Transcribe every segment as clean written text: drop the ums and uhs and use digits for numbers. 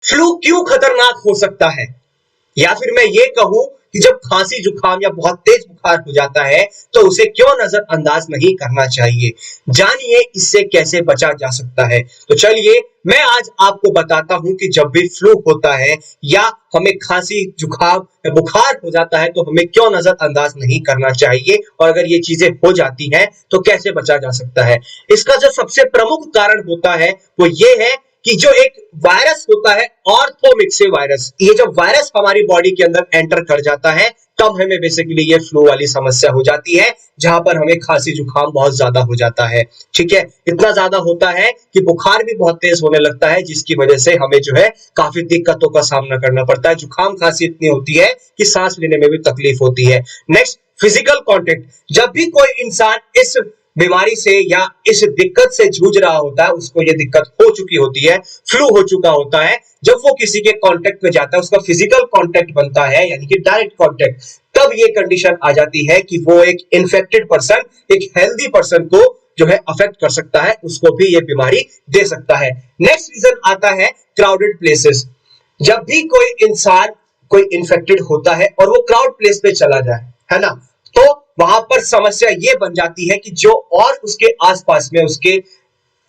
Flu क्यों खतरनाक हो सकता है, या फिर मैं ये कहूं कि जब खांसी जुकाम या बहुत तेज बुखार हो जाता है तो उसे क्यों नजरअंदाज नहीं करना चाहिए। जानिए इससे कैसे बचा जा सकता है। तो चलिए मैं आज आपको बताता हूं कि जब भी फ्लू होता है या हमें खांसी जुकाम या बुखार हो जाता है तो हमें क्यों नजरअंदाज नहीं करना चाहिए, और अगर ये चीजें हो जाती हैं तो कैसे बचा जा सकता है। इसका जो सबसे प्रमुख कारण होता है वो ये है कि जो एक वायरस होता है ऑर्थोमिक्से वायरस, ये जब वायरस हमारी बॉडी के अंदर एंटर कर जाता है तब हमें बेसिकली ये फ्लू वाली समस्या हो जाती है, जहां पर हमें खांसी जुकाम बहुत ज्यादा हो जाता है। ठीक है, इतना ज्यादा होता है कि बुखार भी बहुत तेज होने लगता है, जिसकी वजह से हमें जो है काफी दिक्कतों का सामना करना पड़ता है। जुकाम खांसी इतनी होती है कि सांस लेने में भी तकलीफ होती है। Next, physical contact. जब भी कोई इंसान इस बीमारी से या इस दिक्कत से जूझ रहा होता है, उसको ये दिक्कत हो चुकी होती है, फ्लू हो चुका होता है, जब वो किसी के कांटेक्ट में जाता है, उसका फिजिकल कांटेक्ट बनता है यानी कि डायरेक्ट कांटेक्ट, तब ये कंडीशन आ जाती है कि वो एक इन्फेक्टेड पर्सन एक हेल्दी पर्सन को जो है अफेक्ट कर सकता है, उसको भी ये बीमारी दे सकता है। नेक्स्ट रीजन आता है क्राउडेड प्लेसेस। जब भी कोई इंसान कोई इन्फेक्टेड होता है और वो क्राउड प्लेस पे चला जाए, है ना, तो वहां पर समस्या ये बन जाती है कि जो और उसके आसपास में उसके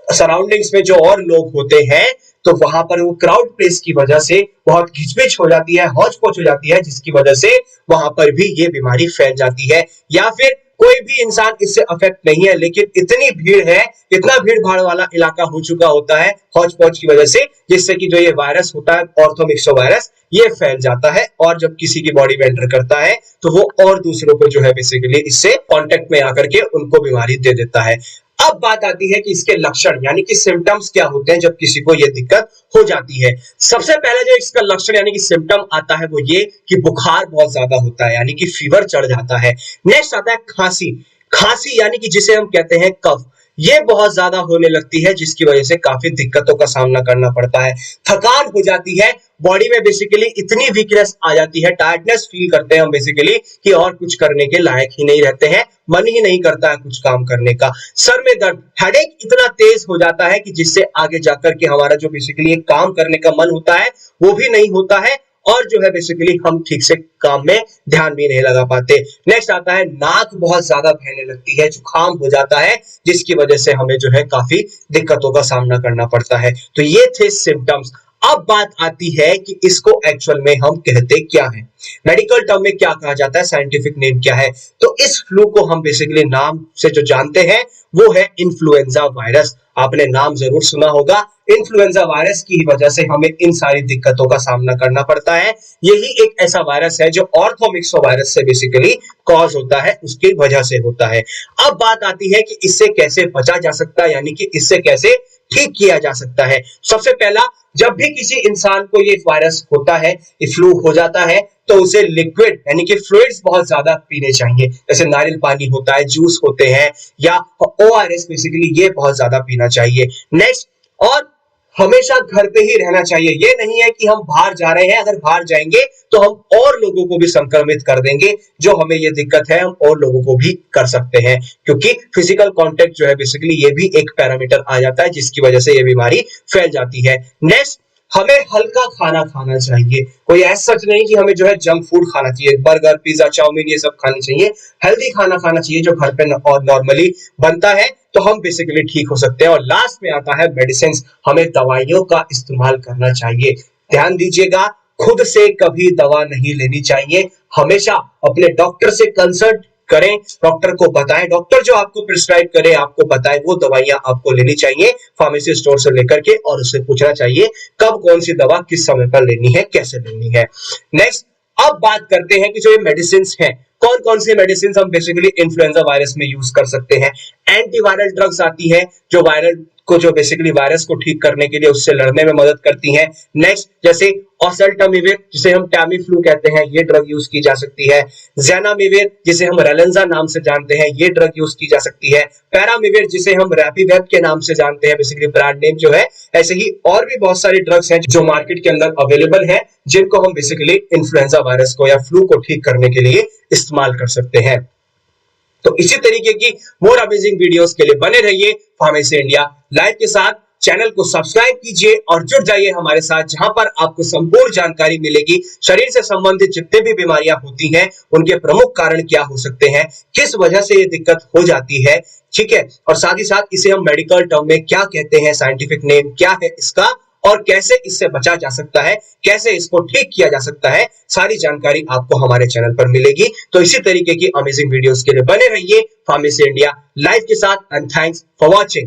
सराउंडिंग्स में जो और लोग होते हैं, तो वहां पर वो क्राउड प्लेस की वजह से बहुत घिचपिच हो जाती है, हौच पौच हो जाती है, जिसकी वजह से वहां पर भी ये बीमारी फैल जाती है। या फिर कोई भी इंसान इससे अफेक्ट नहीं है लेकिन इतनी भीड़ है, इतना भीड़ भाड़ वाला इलाका हो चुका होता है हौच पौच की वजह से, जिससे कि जो ये वायरस होता है ऑर्थोमिक्सो वायरस, ये फैल जाता है और जब किसी की बॉडी में एंटर करता है तो वो और दूसरों को जो है बेसिकली इससे कांटेक्ट में आकर के उनको बीमारी दे देता है। अब बात आती है कि इसके लक्षण यानी कि सिम्टम्स क्या होते हैं जब किसी को यह दिक्कत हो जाती है। सबसे पहले जो इसका लक्षण यानी कि सिम्टम आता है वो ये कि बुखार बहुत ज्यादा होता है यानी कि फीवर चढ़ जाता है। नेक्स्ट आता है खांसी। खांसी यानी कि जिसे हम कहते हैं कफ, ये बहुत ज्यादा होने लगती है, जिसकी वजह से काफी दिक्कतों का सामना करना पड़ता है। थकान हो जाती है, बॉडी में बेसिकली इतनी वीकनेस आ जाती है, टायर्डनेस फील करते हैं हम बेसिकली कि और कुछ करने के लायक ही नहीं रहते हैं, मन ही नहीं करता है कुछ काम करने का। सर में दर्द, हेडेक इतना तेज हो जाता है कि जिससे आगे जाकर के हमारा जो बेसिकली एक काम करने का मन होता है वो भी नहीं होता है, और जो है बेसिकली हम ठीक से काम में ध्यान भी नहीं लगा पाते। नेक्स्ट आता है नाक बहुत ज्यादा बहने लगती है, जुकाम हो जाता है, जिसकी वजह से हमें जो है काफी दिक्कतों का सामना करना पड़ता है। तो ये थे सिम्टम्स। अब बात आती है कि इसको एक्चुअल में हम कहते क्या है, मेडिकल टर्म में क्या कहा जाता है, साइंटिफिक नेम क्या है। तो इस फ्लू को हम बेसिकली नाम से जो जानते हैं वो है इन्फ्लुएंजा वायरस। आपने नाम जरूर सुना होगा, इन्फ्लुएंजा वायरस की वजह से हमें इन सारी दिक्कतों का सामना करना पड़ता है। यही एक ऐसा वायरस है जो ऑर्थोमिक्सो वायरस से बेसिकली कॉज होता है, उसकी वजह से होता है। अब बात आती है कि इससे कैसे बचा जा सकता है, यानी कि इससे कैसे ठीक किया जा सकता है। सबसे पहला, जब भी किसी इंसान को ये वायरस होता है, ये फ्लू हो जाता है, तो उसे लिक्विड यानी कि फ्लूइड्स बहुत ज्यादा पीने चाहिए, जैसे नारियल पानी होता है, जूस होते हैं, या ओआरएस बेसिकली ये बहुत ज्यादा पीना चाहिए। नेक्स्ट, और हमेशा घर पे ही रहना चाहिए। ये नहीं है कि हम बाहर जा रहे हैं, अगर बाहर जाएंगे तो हम और लोगों को भी संक्रमित कर देंगे, जो हमें ये दिक्कत है हम और लोगों को भी कर सकते हैं, क्योंकि फिजिकल कांटेक्ट जो है बेसिकली ये भी एक पैरामीटर आ जाता है, जिसकी वजह से ये बीमारी फैल जाती है। नेक्स्ट, हमें हल्का खाना खाना चाहिए। कोई ऐसा सच नहीं कि हमें जो है जंक फूड खाना चाहिए, बर्गर पिज्जा चाउमीन ये सब खानी चाहिए। हेल्दी खाना खाना चाहिए जो घर पे नॉर्मली बनता है, तो हम बेसिकली ठीक हो सकते हैं। और लास्ट में आता है मेडिसिन। हमें दवाइयों का इस्तेमाल करना चाहिए। ध्यान दीजिएगा, खुद से कभी दवा नहीं लेनी चाहिए, हमेशा अपने डॉक्टर से कंसल्ट करें, डॉक्टर को बताएं, डॉक्टर जो आपको प्रिस्क्राइब करे आपको बताए वो दवाइयां आपको लेनी चाहिए फार्मेसी स्टोर से लेकर के, और उससे पूछना चाहिए कब कौन सी दवा किस समय पर लेनी है, कैसे लेनी है। नेक्स्ट, अब बात करते हैं कि जो ये मेडिसिन है, कौन कौन सी मेडिसिन हम बेसिकली इन्फ्लुएंजा वायरस में यूज कर सकते हैं। एंटीवायरल ड्रग्स आती है जो वायरल को जो बेसिकली वायरस को ठीक करने के लिए उससे लड़ने में मदद करती हैं। नेक्स्ट, जैसे ओसेल्टामिविर जिसे हम टैमीफ्लू कहते हैं, ये ड्रग यूज की जा सकती है। ज़ैनामिविर जिसे हम रेलेंजा नाम से जानते हैं, ये ड्रग यूज की जा सकती है। पैरामिविर जिसे हम रैपीवेब के नाम से जानते हैं, बेसिकली ब्रांड नेम जो है। ऐसे ही और भी बहुत सारी ड्रग्स हैं जो मार्केट के अंदर अवेलेबल है, जिनको हम बेसिकली इन्फ्लुएंजा वायरस को या फ्लू को ठीक करने के लिए इस्तेमाल कर सकते हैं। तो इसी तरीके की मोर अमेजिंग वीडियोस के लिए बने रहिए फार्मेसी इंडिया लाइव के साथ। चैनल को सब्सक्राइब कीजिए और जुड़ जाइए हमारे साथ, जहां पर आपको संपूर्ण जानकारी मिलेगी। शरीर से संबंधित जितने भी बीमारियां होती हैं, उनके प्रमुख कारण क्या हो सकते हैं, किस वजह से ये दिक्कत हो जाती है, ठीक है, और साथ ही साथ इसे हम मेडिकल टर्म में क्या कहते हैं, साइंटिफिक नेम क्या है इसका, और कैसे इससे बचा जा सकता है, कैसे इसको ठीक किया जा सकता है, सारी जानकारी आपको हमारे चैनल पर मिलेगी। तो इसी तरीके की अमेजिंग वीडियोस के लिए बने रहिए फार्मेसी इंडिया लाइव के साथ। And thanks for watching.